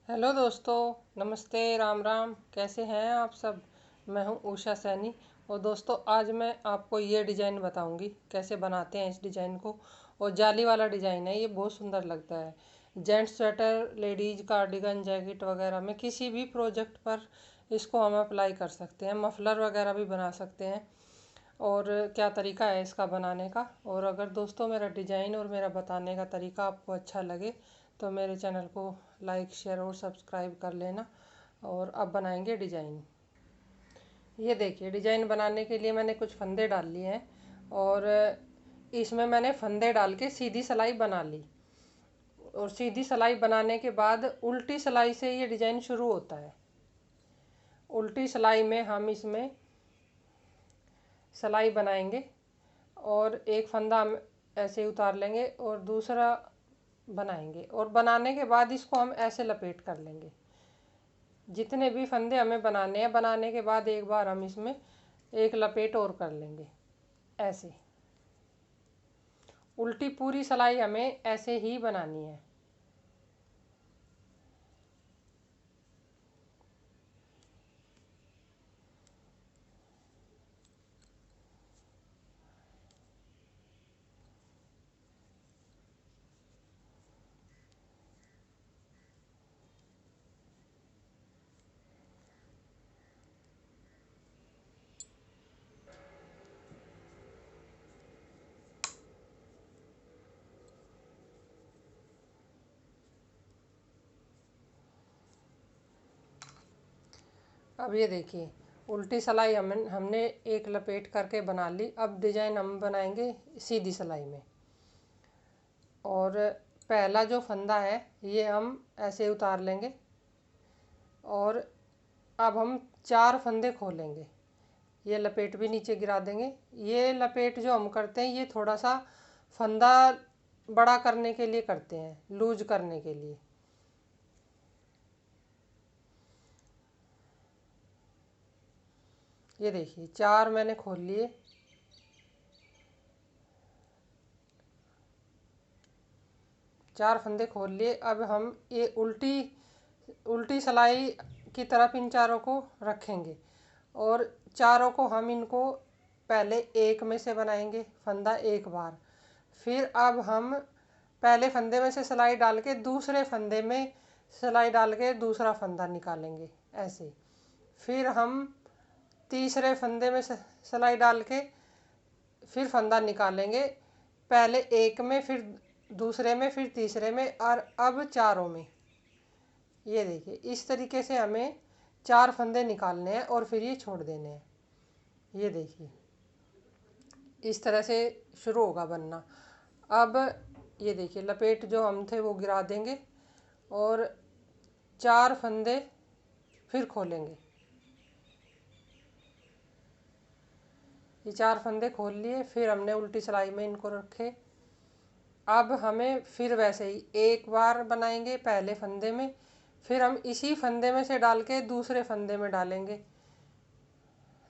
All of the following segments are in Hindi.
हेलो दोस्तों, नमस्ते, राम राम। कैसे हैं आप सब। मैं हूं उषा सैनी। और दोस्तों, आज मैं आपको ये डिज़ाइन बताऊंगी कैसे बनाते हैं इस डिज़ाइन को। और जाली वाला डिज़ाइन है, ये बहुत सुंदर लगता है। Gents sweater, ladies cardigan, jacket वगैरह में किसी भी प्रोजेक्ट पर इसको हम अप्लाई कर सकते हैं। मफलर वगैरह भी बना सकते हैं। और क्या तरीका है इसका बनाने का। और अगर दोस्तों मेरा डिज़ाइन और मेरा बताने का तरीका आपको अच्छा लगे तो मेरे चैनल को लाइक, शेयर और सब्सक्राइब कर लेना। और अब बनाएंगे डिज़ाइन। ये देखिए, डिज़ाइन बनाने के लिए मैंने कुछ फंदे डाल लिए हैं। और इसमें मैंने फंदे डाल के सीधी सिलाई बना ली। और सीधी सिलाई बनाने के बाद उल्टी सिलाई से ये डिज़ाइन शुरू होता है। उल्टी सिलाई में हम इसमें सिलाई बनाएंगे और एक फंदा हम ऐसे उतार लेंगे और दूसरा बनाएंगे। और बनाने के बाद इसको हम ऐसे लपेट कर लेंगे। जितने भी फंदे हमें बनाने हैं, बनाने के बाद एक बार हम इसमें एक लपेट और कर लेंगे ऐसे। उल्टी पूरी सिलाई हमें ऐसे ही बनानी है। अब ये देखिए, उल्टी सिलाई हमने एक लपेट करके बना ली। अब डिजाइन हम बनाएंगे सीधी सिलाई में। और पहला जो फंदा है ये हम ऐसे उतार लेंगे। और अब हम 4 फंदे खोलेंगे। ये लपेट भी नीचे गिरा देंगे। ये लपेट जो हम करते हैं ये थोड़ा सा फंदा बड़ा करने के लिए करते हैं, लूज करने के लिए। ये देखिए, 4 मैंने खोल लिए। 4 फंदे खोल लिए। अब हम ये उल्टी उल्टी सिलाई की तरफ इन चारों को रखेंगे। और चारों को हम इनको पहले एक में से बनाएंगे फंदा एक बार। फिर अब हम पहले फंदे में से सिलाई डाल के दूसरे फंदे में सिलाई डाल के दूसरा फंदा निकालेंगे ऐसे। फिर हम तीसरे फंदे में सिलाई डाल के फिर फंदा निकालेंगे, पहले एक में, फिर दूसरे में, फिर तीसरे में, और अब चारों में। ये देखिए, इस तरीके से हमें 4 फंदे निकालने हैं और फिर ये छोड़ देने हैं। ये देखिए, इस तरह से शुरू होगा बनना। अब ये देखिए, लपेट जो हम थे वो गिरा देंगे और 4 फंदे फिर खोलेंगे। ये 4 फंदे खोल लिए, फिर हमने उल्टी सिलाई में इनको रखे। अब हमें फिर वैसे ही एक बार बनाएंगे पहले फंदे में, फिर हम इसी फंदे में से डाल के दूसरे फंदे में डालेंगे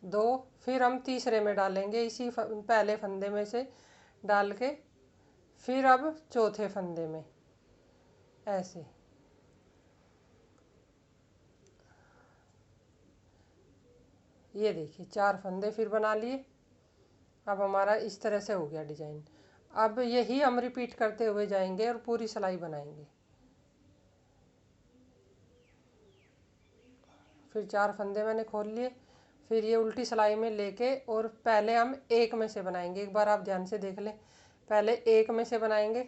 2, फिर हम तीसरे में डालेंगे इसी पहले फंदे में से डाल के, फिर अब चौथे फंदे में ऐसे। ये देखिए, 4 फंदे फिर बना लिए। अब हमारा इस तरह से हो गया डिजाइन। अब यही हम रिपीट करते हुए जाएंगे और पूरी सिलाई बनाएंगे। फिर 4 फंदे मैंने खोल लिए। फिर ये उल्टी सिलाई में लेके और पहले हम एक में से बनाएंगे। एक बार आप ध्यान से देख लें, पहले एक में से बनाएंगे,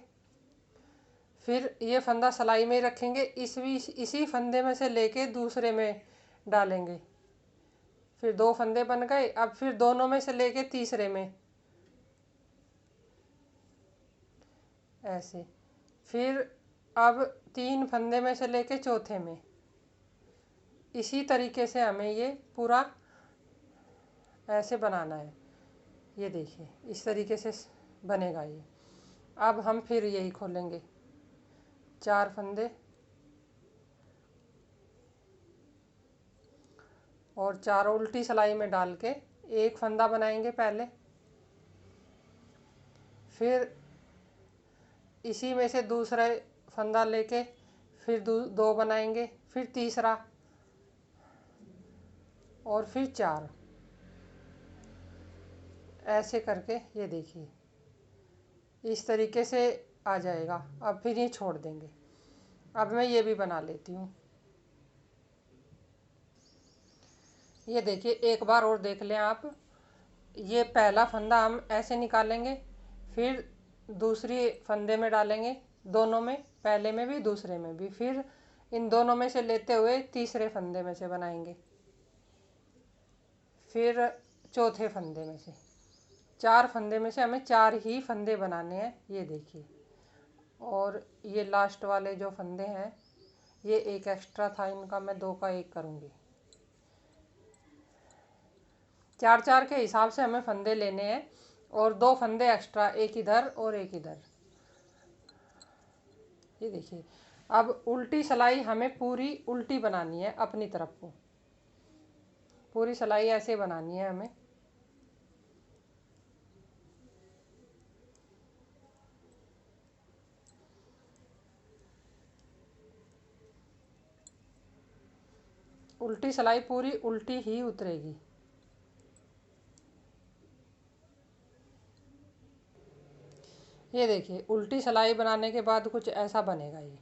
फिर ये फंदा सिलाई में रखेंगे, इसी फंदे में से लेके दूसरे में डालेंगे। फिर 2 फंदे बन गए। अब फिर दोनों में से लेके तीसरे में ऐसे। फिर अब 3 फंदे में से लेके चौथे में। इसी तरीके से हमें ये पूरा ऐसे बनाना है। ये देखिए, इस तरीके से बनेगा ये। अब हम फिर यही खोलेंगे 4 फंदे और चारों उल्टी सिलाई में डाल के एक फंदा बनाएंगे पहले। फिर इसी में से दूसरा फंदा लेके फिर दो बनाएंगे, फिर तीसरा, और फिर 4। ऐसे करके ये देखिए इस तरीके से आ जाएगा। अब फिर ये छोड़ देंगे। अब मैं ये भी बना लेती हूँ। ये देखिए एक बार और देख लें आप। ये पहला फंदा हम ऐसे निकालेंगे, फिर दूसरी फंदे में डालेंगे, दोनों में, पहले में भी दूसरे में भी, फिर इन दोनों में से लेते हुए तीसरे फंदे में से बनाएंगे, फिर चौथे फंदे में से। 4 फंदे में से हमें 4 ही फंदे बनाने हैं, ये देखिए। और ये लास्ट वाले जो फंदे हैं, ये एक एक्स्ट्रा था, इनका मैं 2 का 1 करूँगी। 4-4 के हिसाब से हमें फंदे लेने हैं, और 2 फंदे एक्स्ट्रा, एक इधर और एक इधर। ये देखिए अब उल्टी सिलाई हमें पूरी उल्टी बनानी है, अपनी तरफ को पूरी सिलाई ऐसे बनानी है हमें। उल्टी सिलाई पूरी उल्टी ही उतरेगी। ये देखिए उल्टी सिलाई बनाने के बाद कुछ ऐसा बनेगा ये।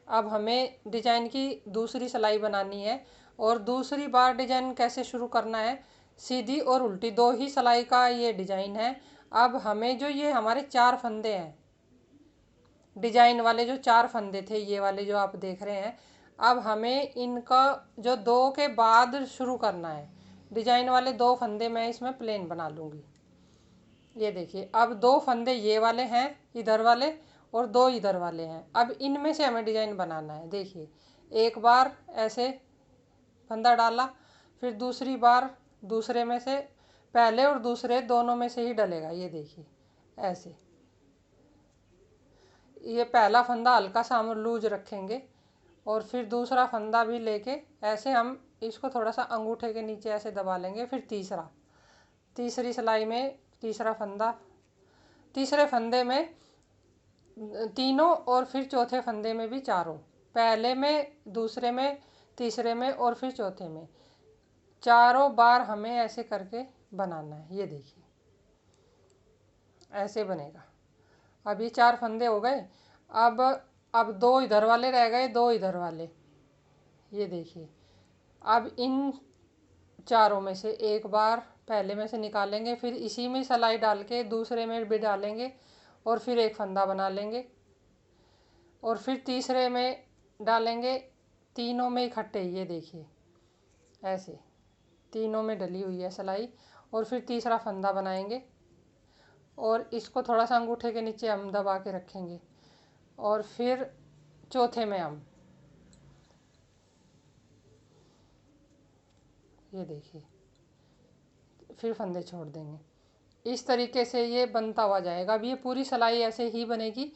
अब हमें डिजाइन की दूसरी सिलाई बनानी है, और दूसरी बार डिजाइन कैसे शुरू करना है, सीधी और उल्टी 2 ही सिलाई का ये डिजाइन है। अब हमें जो ये हमारे 4 फंदे हैं, डिजाइन वाले जो 4 फंदे थे, ये वाले जो आप देख रहे हैं, अब हमें इनका जो 2 के बाद शुरू करना है। डिजाइन वाले 2 फंदे मैं इसमें प्लेन बना लूँगी। ये देखिए अब 2 फंदे ये वाले हैं, इधर वाले, और 2 इधर वाले हैं। अब इनमें से हमें डिजाइन बनाना है। देखिए एक बार ऐसे फंदा डाला, फिर दूसरी बार दूसरे में से, पहले और दूसरे दोनों में से ही डलेगा। ये देखिए ऐसे, ये पहला फंदा हल्का सा हम लूज रखेंगे, और फिर दूसरा फंदा भी लेके ऐसे हम इसको थोड़ा सा अंगूठे के नीचे ऐसे दबा लेंगे। फिर तीसरी सिलाई में तीसरा फंदा, तीसरे फंदे में तीनों, और फिर चौथे फंदे में भी 4, पहले में, दूसरे में, तीसरे में, और फिर चौथे में। 4 बार हमें ऐसे करके बनाना है। ये देखिए ऐसे बनेगा। अब ये 4 फंदे हो गए। अब 2 इधर वाले रह गए, 2 इधर वाले। ये देखिए अब इन 4 में से एक बार पहले में से निकालेंगे, फिर इसी में सिलाई डाल के दूसरे में भी डालेंगे, और फिर एक फंदा बना लेंगे, और फिर तीसरे में डालेंगे, तीनों में इकट्ठे। ये देखिए ऐसे तीनों में डली हुई है सिलाई, और फिर तीसरा फंदा बनाएंगे, और इसको थोड़ा सा अंगूठे के नीचे हम दबा के रखेंगे, और फिर चौथे में हम, ये देखिए, फिर फंदे छोड़ देंगे। इस तरीके से ये बनता हुआ जाएगा। अब ये पूरी सिलाई ऐसे ही बनेगी।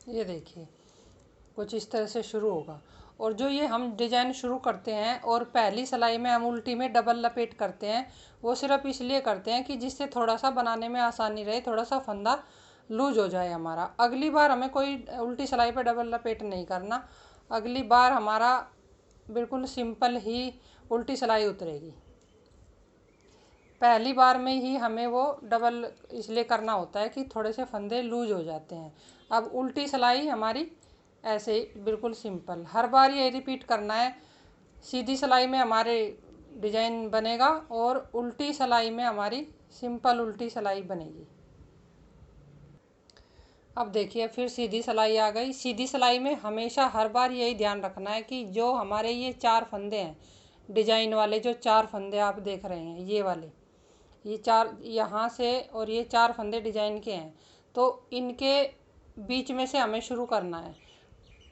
ये देखिए कुछ इस तरह से शुरू होगा। और जो ये हम डिजाइन शुरू करते हैं और पहली सिलाई में हम उल्टी में डबल लपेट करते हैं, वो सिर्फ इसलिए करते हैं कि जिससे थोड़ा सा बनाने में आसानी रहे, थोड़ा सा फंदा लूज हो जाए हमारा। अगली बार हमें कोई उल्टी सिलाई पे डबल लपेट नहीं करना। अगली बार हमारा बिल्कुल सिंपल ही उल्टी सिलाई उतरेगी। पहली बार में ही हमें वो डबल इसलिए करना होता है कि थोड़े से फंदे लूज हो जाते हैं। अब उल्टी सिलाई हमारी ऐसे ही बिल्कुल सिंपल, हर बार ये रिपीट करना है। सीधी सिलाई में हमारे डिजाइन बनेगा, और उल्टी सिलाई में हमारी सिंपल उल्टी सिलाई बनेगी। अब देखिए फिर सीधी सिलाई आ गई। सीधी सिलाई में हमेशा हर बार यही ध्यान रखना है कि जो हमारे ये 4 फंदे हैं, डिजाइन वाले जो 4 फंदे आप देख रहे हैं, ये वाले, ये 4 यहाँ से, और ये 4 फंदे डिजाइन के हैं, तो इनके बीच में से हमें शुरू करना है।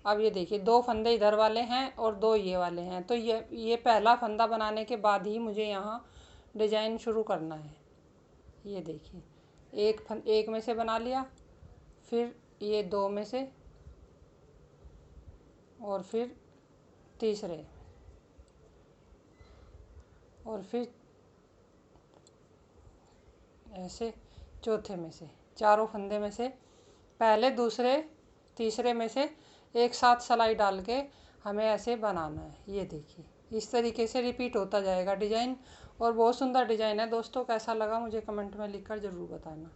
अब ये देखिए 2 फंदे इधर वाले हैं और 2 ये वाले हैं, तो ये पहला फंदा बनाने के बाद ही मुझे यहाँ डिजाइन शुरू करना है। ये देखिए एक में से बना लिया, फिर ये 2 में से, और फिर तीसरे, और फिर ऐसे चौथे में से, चारों फंदे में से पहले, दूसरे, तीसरे में से एक साथ सिलाई डाल के हमें ऐसे बनाना है। ये देखिए इस तरीके से रिपीट होता जाएगा डिज़ाइन, और बहुत सुंदर डिज़ाइन है दोस्तों। कैसा लगा मुझे कमेंट में लिखकर ज़रूर बताना।